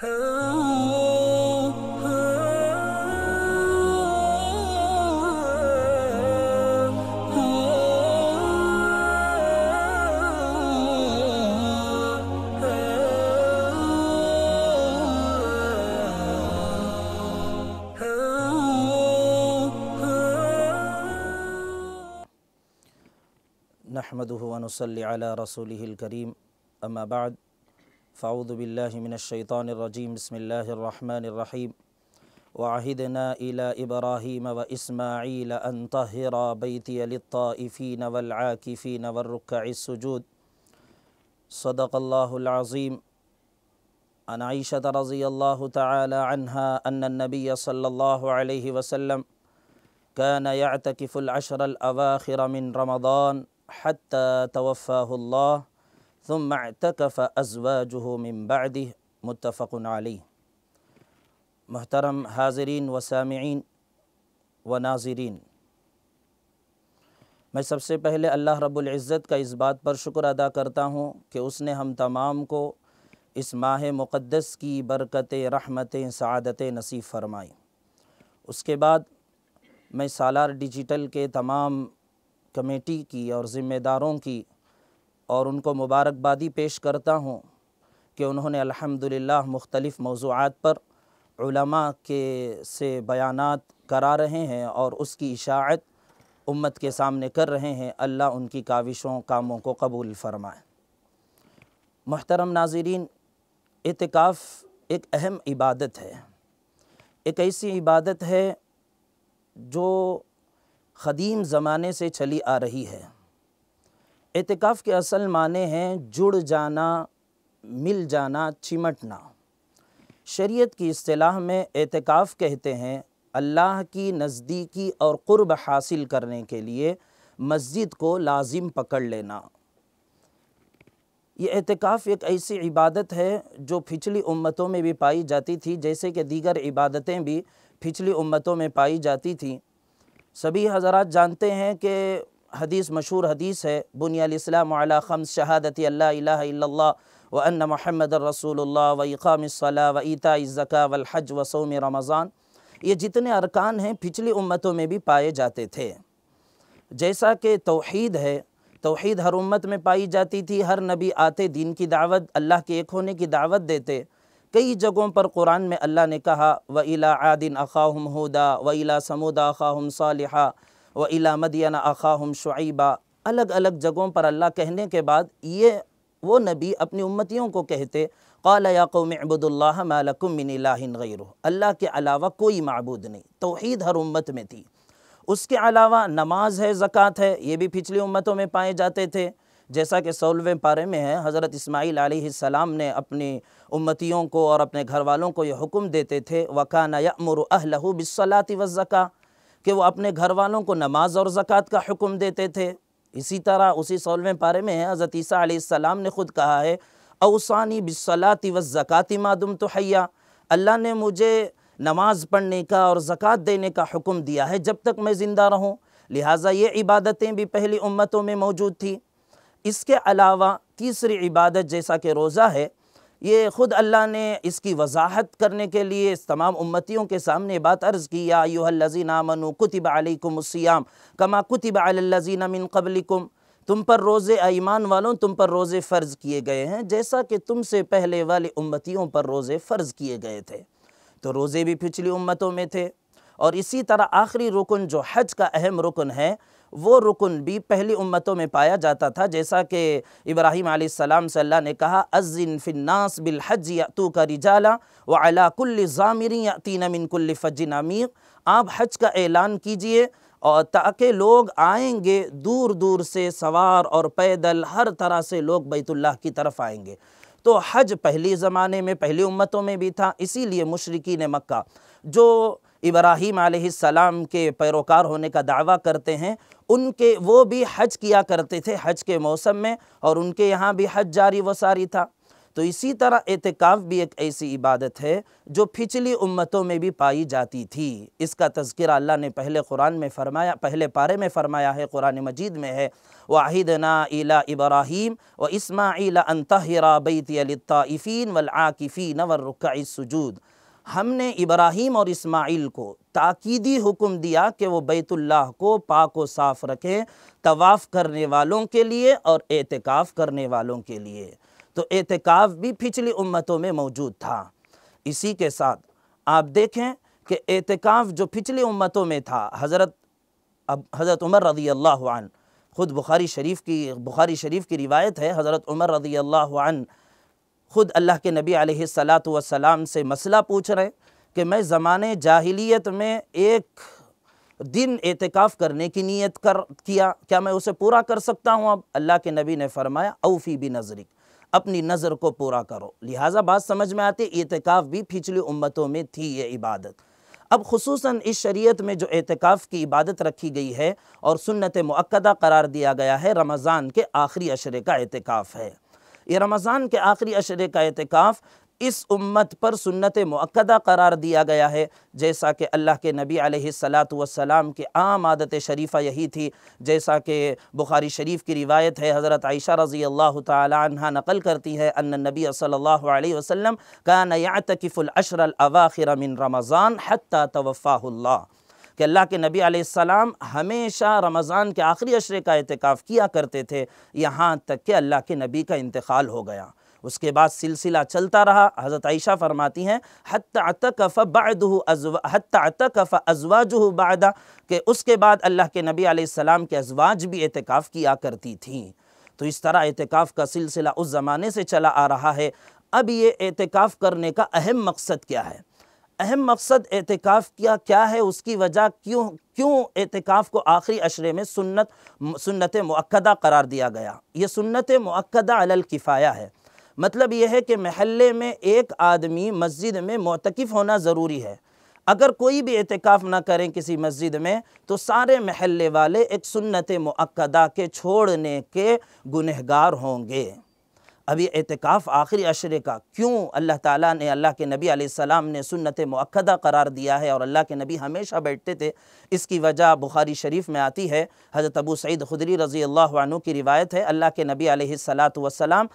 نحمده ونصلي على رسوله الكريم اما بعد فاعوذ بالله من الشيطان الرجيم بسم الله الرحمن الرحيم وعهدنا إلى إبراهيم وإسماعيل أن طهرا بيتي للطائفين والعاكفين والركع السجود صدق الله العظيم. عن عائشة رضي الله تعالى عنها أن النبي صلى الله عليه وسلم كان يعتكف العشر الأواخر من رمضان حتى توفاه الله ثم اعتكف ازواجه من بعده متفق علیہ. محترم حاضرین و سامعین و ناظرین، میں سب سے پہلے اللہ رب العزت کا اس بات پر شکر ادا کرتا ہوں کہ اس نے ہم تمام کو اس ماہ مقدس کی برکتیں، رحمتیں، سعادتیں نصیب فرمائیں. اس کے بعد میں سالار ڈیجیٹل کے تمام کمیٹی کی اور ذمہ داروں کی اور ان کو مبارکبادی پیش کرتا ہوں کہ انہوں نے الحمدللہ مختلف موضوعات پر علماء سے بیانات کرا رہے ہیں اور اس کی اشاعت امت کے سامنے کر رہے ہیں. اللہ ان کی کاوشوں، کاموں کو قبول فرمائے. محترم ناظرین، اعتکاف ایک اہم عبادت ہے، ایک ایسی عبادت ہے جو قدیم زمانے سے چلی آ رہی ہے. اعتکاف کے اصل معنی ہیں جڑ جانا، مل جانا، چمٹنا. شریعت کی اصطلاح میں اعتکاف کہتے ہیں اللہ کی نزدیکی اور قرب حاصل کرنے کے لیے مسجد کو لازم پکڑ لینا. یہ اعتکاف ایک ایسی عبادت ہے جو پچھلی امتوں میں بھی پائی جاتی تھی، جیسے کہ دیگر عبادتیں بھی پچھلی امتوں میں پائی جاتی تھیں. سبھی حضرات جانتے ہیں کہ حدیث، مشہور حدیث ہے، بنی الاسلام علی خمس شہادت اللہ الہ الا اللہ وان محمد الرسول اللہ واقام الصلاۃ وایتاء الزکاۃ والحج وصوم رمضان. یہ جتنے ارکان ہیں پچھلی امتوں میں بھی پائے جاتے تھے. جیسا کہ توحید ہے، توحید ہر امت میں پائی جاتی تھی. ہر نبی آتے دین کی دعوت، اللہ کے ایک ہونے کی دعوت دیتے. کئی جگہوں پر قرآن میں اللہ نے کہا وَإِلَىٰ عَادٍ أَخَاهُمْ هُودًا وَإِلَىٰ ثَمُودَ أَخَاهُمْ صَالِحًا وَإِلَىٰ مَدْيَنَ أَخَاهُمْ شُعَيْبًا. الگ الگ جگہوں پر اللہ کہنے کے بعد یہ وہ نبی اپنی امتیوں کو کہتے قَالَ يَا قَوْمِ اعْبُدُوا اللَّهَ مَا لَكُم مِّنْ إِلَٰهٍ غَيْرُهُ. اللہ کے علاوہ کوئی معبود نہیں. توحید ہر امت میں تھی. اس کے علاوہ نماز ہے، زکوٰۃ ہے، یہ بھی پچھلی امتوں میں پائے جاتے تھے. جیسا کہ 16ویں پارے میں ہے، حضرت اسماعیل علیہ السلام نے اپنی امتیوں کو اور اپنے گھر والوں کو یہ حکم دیتے تھے وَكَانَ يَأْمُرُ أَهْلَهُ بِالصَّلَاةِ وَالزَّكَاةِ کہ وہ اپنے گھر والوں کو نماز اور زکوٰۃ کا حکم دیتے تھے. اسی طرح اسی 16ویں پارے میں ہے، حضرت عیسیٰ علیہ السلام نے خود کہا ہے اوصانی بالصلاۃ والزکاۃ ما دمت حیا. اللہ نے مجھے نماز پڑھنے کا اور زکوٰۃ دینے کا حکم دیا ہے جب تک میں زندہ رہوں. لہٰذا یہ عبادتیں بھی پہلی امتوں میں موجود تھی. اس کے علاوہ تیسری عبادت جیسا کہ روزہ ہے، یہ خود اللہ نے اس کی وضاحت کرنے کے لیے اس تمام امتیوں کے سامنے بات عرض کی یا ایھا الذین آمنوا کتب علیکم الصیام کما کتب علی الذین من قبلکم. تم پر روزے، ایمان والوں تم پر روزے فرض کیے گئے ہیں جیسا کہ تم سے پہلے والی امتیوں پر روزے فرض کیے گئے تھے. تو روزے بھی پچھلی امتوں میں تھے. اور اسی طرح آخری رکن جو حج کا اہم رکن ہے، وہ رکن بھی پہلی امتوں میں پایا جاتا تھا. جیسا کہ ابراہیم علیہ السلام سے اللہ نے کہا اذن فی الناس بالحج یأتوک رجالا وعلی کل ضامر یأتین من کل فج عمیق. آپ حج کا اعلان کیجئے اور تاکہ لوگ آئیں گے دور دور سے، سوار اور پیدل، ہر طرح سے لوگ بیت اللہ کی طرف آئیں گے. تو حج پہلی زمانے میں پہلی امتوں میں بھی تھا. اسی لیے مشرکین مکہ جو ابراہیم علیہ السلام کے پیروکار ہونے کا دعویٰ کرتے ہیں، وہ بھی حج کیا کرتے تھے حج کے موسم میں، اور ان کے یہاں بھی حج جاری و ساری تھا. تو اسی طرح اعتکاف بھی ایک ایسی عبادت ہے جو پچھلی امتوں میں بھی پائی جاتی تھی۔ اس کا تذکرہ اللہ نے پہلے قرآن میں فرمایا، پہلے پارے میں فرمایا ہے، قرآن مجید میں ہے، وَعَهِدْنَا إِلَىٰ إِبْرَاهِيمَ وَإِسْمَاعِيلَ أَن طَهِّرَا بَيْتِيَ لِلطَّائِفِينَ وَالْعَاكِفِينَ وَالرُّكَّعِ السُّجُودِ۔ ہم نے ابراہیم اور اسماعیل کو تاکیدی حکم دیا کہ وہ بیت اللہ کو پاک و صاف رکھیں، طواف کرنے والوں کے لیے اور اعتکاف کرنے والوں کے لیے۔ تو اعتکاف بھی پچھلی امتوں میں موجود تھا۔ اسی کے ساتھ آپ دیکھیں کہ اعتکاف جو پچھلی امتوں میں تھا، حضرت عمر رضی اللہ عنہ، خود بخاری شریف کی روایت ہے، حضرت عمر رضی اللہ عنہ خود اللہ کے نبی علیہ السلام سے مسئلہ پوچھ رہے کہ میں زمانے جاہلیت میں ایک دن اعتکاف کرنے کی نیت کیا، کیا میں اسے پورا کر سکتا ہوں؟ اب اللہ کے نبی نے فرمایا اوفی بنظرک، اپنی نظر کو پورا کرو۔ لہٰذا بات سمجھ میں آتی، اعتکاف بھی پچھلی امتوں میں تھی یہ عبادت۔ اب خصوصاً اس شریعت میں جو اعتکاف کی عبادت رکھی گئی ہے اور سنت مؤکدہ قرار دیا گیا ہے، رمضان کے آخری عشرے کا اعتکاف ہے۔ یہ رمضان کے آخری عشرے کا اعتکاف اس امت پر سنت مؤکدہ قرار دیا گیا ہے، جیسا کہ اللہ کے نبی علیہ السلام کی عام عادت شریفہ یہی تھی، جیسا کہ بخاری شریف کی روایت ہے، حضرت عائشہ رضی اللہ تعالی عنہ نقل کرتی ہے ان النبی صلی اللہ علیہ وسلم کان یعتکف العشر الاواخر من رمضان حتی توفاہ اللہ، کہ اللہ کے نبی علیہ السلام ہمیشہ رمضان کے آخری عشرے کا اعتکاف کیا کرتے تھے، یہاں تک کہ اللہ کے نبی کا انتقال ہو گیا۔ اس کے بعد سلسلہ چلتا رہا۔ حضرت عائشہ فرماتی ہیں حتی اعتکف ازواجہ بعدہ، کہ اس کے بعد اللہ کے نبی علیہ السلام کے ازواج بھی اعتکاف کیا کرتی تھیں۔ تو اس طرح اعتکاف کا سلسلہ اس زمانے سے چلا آ رہا ہے۔ اب یہ اعتکاف کرنے کا اہم مقصد کیا ہے؟ اہم مقصد اعتکاف کیا ہے، اس کی وجہ کیوں اعتکاف کو آخری عشرے میں سنت مؤکدہ قرار دیا گیا؟ یہ سنت مؤکدہ علی الکفایہ ہے۔ مطلب یہ ہے کہ محلے میں ایک آدمی مسجد میں معتکف ہونا ضروری ہے۔ اگر کوئی بھی اعتکاف نہ کریں کسی مسجد میں تو سارے محلے والے ایک سنت مؤکدہ کے چھوڑنے کے گنہگار ہوں گے۔ اب یہ اعتکاف آخری عشرے کا کیوں اللہ تعالیٰ نے، اللہ کے نبی علیہ السلام نے سنت مؤکدہ قرار دیا ہے اور اللہ کے نبی ہمیشہ بیٹھتے تھے؟ اس کی وجہ بخاری شریف میں آتی ہے، حضرت ابو سعید خدری رضی اللہ عنہ کی روایت ہے، اللہ کے نبی علیہ السلام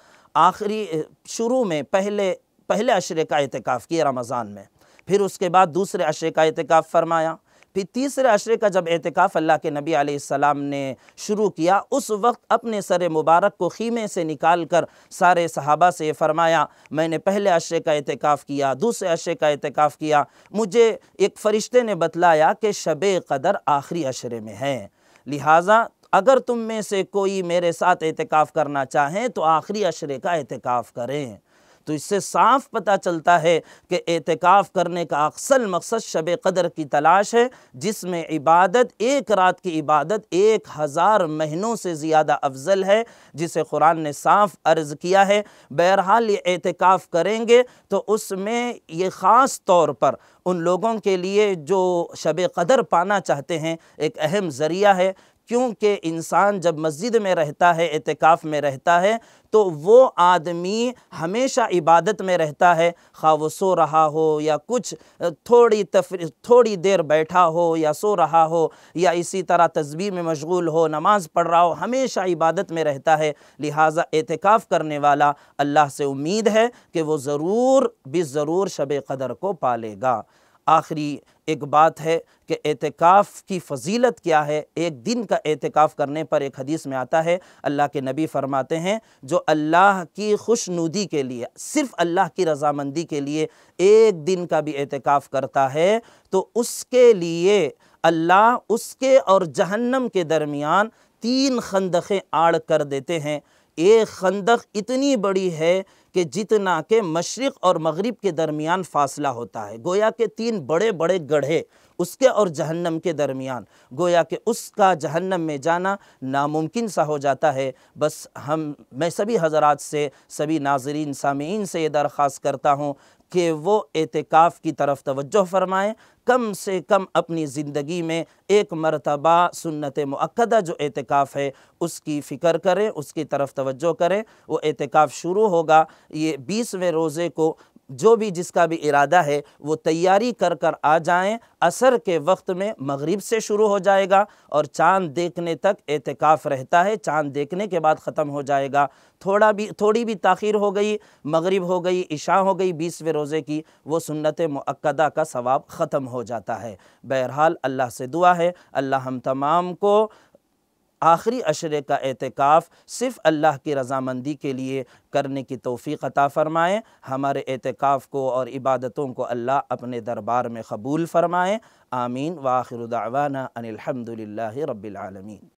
شروع میں پہلے عشرے کا اعتکاف کیا رمضان میں، پھر اس کے بعد دوسرے عشرے کا اعتکاف فرمایا، پھر تیسرے عشرے کا جب اعتکاف اللہ کے نبی علیہ السلام نے شروع کیا، اس وقت اپنے سر مبارک کو خیمے سے نکال کر سارے صحابہ سے فرمایا میں نے پہلے عشرے کا اعتکاف کیا، دوسرے عشرے کا اعتکاف کیا، مجھے ایک فرشتے نے بتلایا کہ شب قدر آخری عشرے میں ہے، لہٰذا اگر تم میں سے کوئی میرے ساتھ اعتکاف کرنا چاہیں تو آخری عشرے کا اعتکاف کریں۔ تو اس سے صاف پتہ چلتا ہے کہ اعتکاف کرنے کا اصل مقصد شب قدر کی تلاش ہے، جس میں عبادت، ایک رات کی عبادت 1000 مہینوں سے زیادہ افضل ہے، جسے قرآن نے صاف عرض کیا ہے۔ بہرحال یہ اعتکاف کریں گے تو اس میں یہ خاص طور پر ان لوگوں کے لیے جو شب قدر پانا چاہتے ہیں ایک اہم ذریعہ ہے، کیونکہ انسان جب مسجد میں رہتا ہے، اعتکاف میں رہتا ہے، تو وہ آدمی ہمیشہ عبادت میں رہتا ہے، خواہ وہ سو رہا ہو یا کچھ تھوڑی دیر بیٹھا ہو یا سو رہا ہو یا اسی طرح تسبیح میں مشغول ہو، نماز پڑھ رہا ہو، ہمیشہ عبادت میں رہتا ہے۔ لہٰذا اعتکاف کرنے والا اللہ سے امید ہے کہ وہ ضرور شب قدر کو پالے گا۔ آخری ایک بات ہے کہ اعتکاف کی فضیلت کیا ہے۔ ایک دن کا اعتکاف کرنے پر ایک حدیث میں آتا ہے، اللہ کے نبی فرماتے ہیں جو اللہ کی خوشنودی کے لیے، صرف اللہ کی رضامندی کے لیے ایک دن کا بھی اعتکاف کرتا ہے تو اس کے لیے اللہ اس کے اور جہنم کے درمیان 3 خندقیں آڑ کر دیتے ہیں۔ ایک خندق اتنی بڑی ہے کہ جتنا کہ مشرق اور مغرب کے درمیان فاصلہ ہوتا ہے، گویا کہ 3 بڑے بڑے گڑھے اس کے اور جہنم کے درمیان، گویا کہ اس کا جہنم میں جانا ناممکن سا ہو جاتا ہے۔ بس میں سبھی حضرات سے، سبھی ناظرین سامعین سے یہ درخواست کرتا ہوں کہ وہ اعتکاف کی طرف توجہ فرمائیں، کم سے کم اپنی زندگی میں ایک مرتبہ سنت مؤکدہ جو اعتکاف ہے اس کی فکر کریں، اس کی طرف توجہ کریں۔ وہ اعتکاف شروع ہوگا یہ 20ویں روزے کو، جو بھی جس کا بھی ارادہ ہے وہ تیاری کر کر آ جائیں۔ عصر کے وقت میں مغرب سے شروع ہو جائے گا اور چاند دیکھنے تک اعتکاف رہتا ہے، چاند دیکھنے کے بعد ختم ہو جائے گا۔ تھوڑی بھی تاخیر ہو گئی، مغرب ہو گئی، عشاء ہو گئی 20ویں روزے کی، وہ سنت مؤکدہ کا ثواب ختم ہو جاتا ہے۔ بہرحال اللہ سے دعا ہے اللہ ہم تمام کو آخری عشرے کا اعتکاف صرف اللہ کی رضامندی کے لیے کرنے کی توفیق عطا فرمائیں، ہمارے اعتکاف کو اور عبادتوں کو اللہ اپنے دربار میں قبول فرمائیں۔ آمین۔ وآخر دعوانا ان الحمد للہ رب العالمین۔